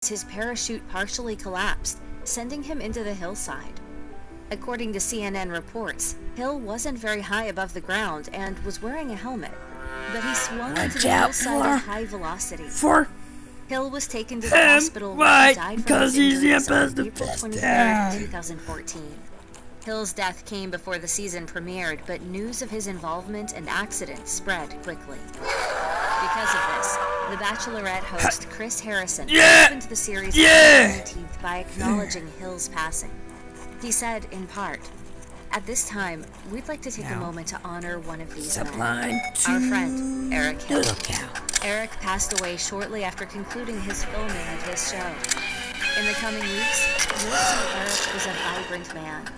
nights, his parachute partially collapsed, sending him into the hillside. According to CNN reports, Hill wasn't very high above the ground and was wearing a helmet, but he swung into the hillside at high velocity. Hill was taken to the hospital where he died from his injuries on April 23rd, 2014. Hill's death came before the season premiered, but news of his involvement and accident spread quickly. Because of this, The Bachelorette host Chris Harrison opened the series on April 19th by acknowledging Hill's passing. He said, in part, "At this time, we'd like to take a moment to honor one of these men, our friend, Eric Hill. Eric passed away shortly after concluding his filming of this show. In the coming weeks, you'll see Eric was a vibrant man.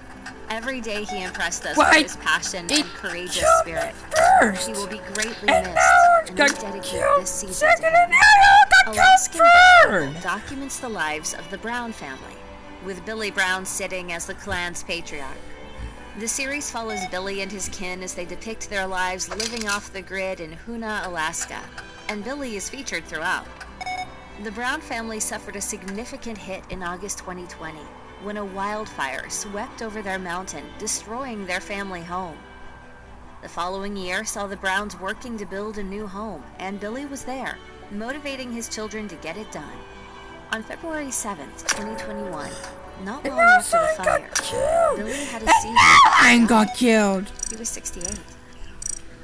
Every day he impressed us with his passion and courageous spirit. He will be greatly missed, and we dedicate this season to him." Alaskan Baseball documents the lives of the Brown family, with Billy Brown sitting as the clan's patriarch. The series follows Billy and his kin as they depict their lives living off the grid in Hoonah, Alaska, and Billy is featured throughout. The Brown family suffered a significant hit in August 2020 when a wildfire swept over their mountain, destroying their family home. The following year saw the Browns working to build a new home, and Billy was there, motivating his children to get it done. On February 7th, 2021, not long after the fire, Billy had a seizure and got killed. He was 68.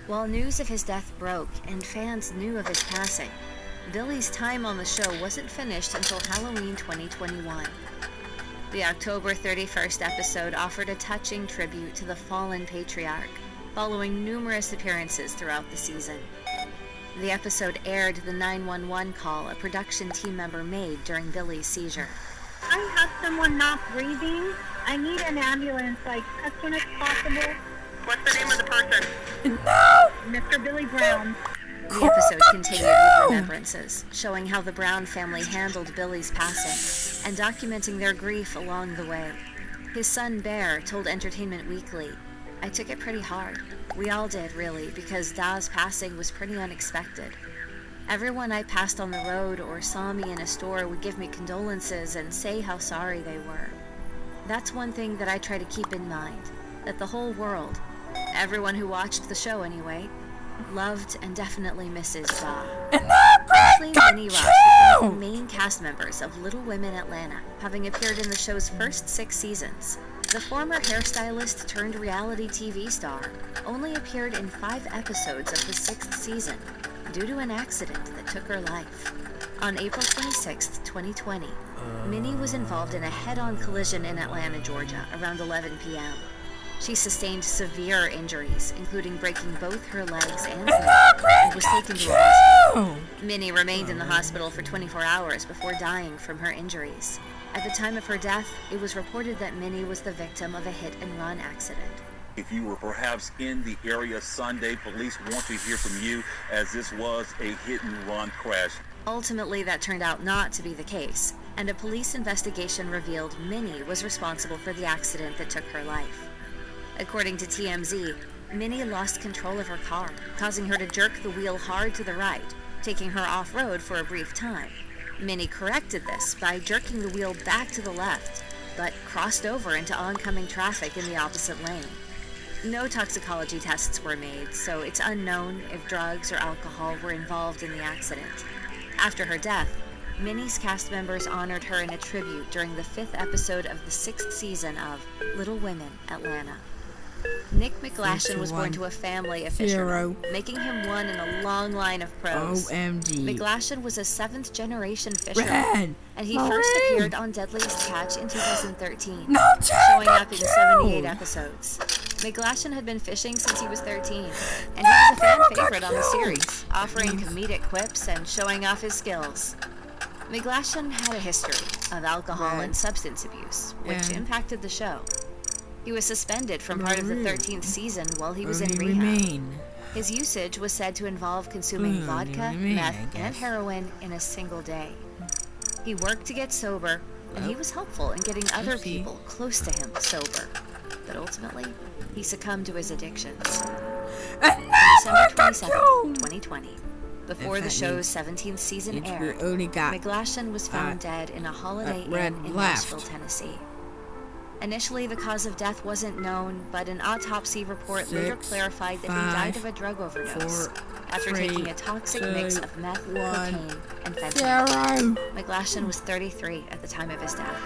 While news of his death broke and fans knew of his passing, Billy's time on the show wasn't finished until Halloween 2021. The October 31st episode offered a touching tribute to the fallen patriarch, following numerous appearances throughout the season. The episode aired the 911 call a production team member made during Billy's seizure. "I have someone not breathing. I need an ambulance, like, as soon as possible." "What's the name of the person?" "No! Mr. Billy Brown." The episode continued with remembrances, showing how the Brown family handled Billy's passing, and documenting their grief along the way. His son Bear told Entertainment Weekly, "I took it pretty hard. We all did, really, because Da's passing was pretty unexpected. Everyone I passed on the road or saw me in a store would give me condolences and say how sorry they were. That's one thing that I try to keep in mind, that the whole world, everyone who watched the show anyway, loved and definitely misses Da." Kathleen Minnie Ross was one of the main cast members of Little Women Atlanta, having appeared in the show's first 6 seasons. The former hairstylist turned reality TV star only appeared in 5 episodes of the 6th season due to an accident that took her life. On April 26, 2020, Minnie was involved in a head-on collision in Atlanta, Georgia, around 11 p.m. She sustained severe injuries, including breaking both her legs and neck, and was taken to a hospital. Minnie remained in the hospital for 24 hours before dying from her injuries. At the time of her death, it was reported that Minnie was the victim of a hit-and-run accident. If you were perhaps in the area Sunday, police want to hear from you, as this was a hit-and-run crash. Ultimately, that turned out not to be the case, and a police investigation revealed Minnie was responsible for the accident that took her life. According to TMZ, Minnie lost control of her car, causing her to jerk the wheel hard to the right, taking her off-road for a brief time. Minnie corrected this by jerking the wheel back to the left, but crossed over into oncoming traffic in the opposite lane. No toxicology tests were made, so it's unknown if drugs or alcohol were involved in the accident. After her death, Minnie's cast members honored her in a tribute during the 5th episode of the 6th season of Little Women Atlanta. Nick McGlashan was born to a family of fishermen, making him one in a long line of pros. OMG. McGlashan was a 7th-generation fisherman, and he first appeared on Deadliest Catch in 2013, showing up in 78 episodes. McGlashan had been fishing since he was 13, and he was a fan favorite on the series, offering comedic quips and showing off his skills. McGlashan had a history of alcohol and substance abuse, which impacted the show. He was suspended from part of the 13th season while he was in rehab. His usage was said to involve consuming vodka, meth, and heroin in a single day. He worked to get sober, and he was helpful in getting other people close to him sober. But ultimately, he succumbed to his addictions. On December 27, 2020, Before the show's 17th season means we aired, only got McGlashan was found dead in a Holiday red Inn in left. Nashville, Tennessee. Initially, the cause of death wasn't known, but an autopsy report later 6, clarified that 5, he died of a drug overdose 4, after 3, taking a toxic 2, mix of meth, 1, cocaine, and fentanyl. 0. McGlashan was 33 at the time of his death,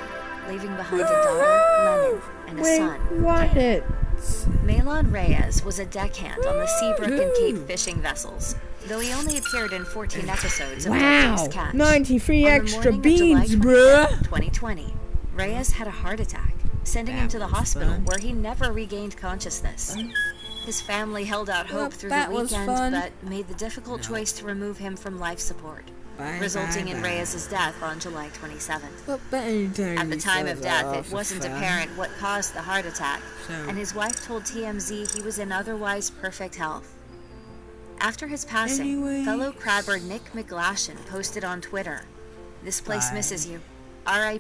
leaving behind a daughter, Lennon, and a son, What Dan. it? Malon Reyes was a deckhand on the Seabrook and Cape fishing vessels, though he only appeared in 14 episodes of Dead Fish Catch. 93 On the extra morning of July beans, 25th, bruh. 2020, Reyes had a heart attack, sending him That to the was hospital fun. where he never regained consciousness. His family held out hope through the that was weekend, fun. but made the difficult choice to remove him from life support, resulting in Reyes' death on July 27th. At the time of death, it wasn't apparent what caused the heart attack, and his wife told TMZ he was in otherwise perfect health. After his passing, Anyway. fellow crabber Nick McGlashan posted on Twitter, "This place misses you. R.I.P.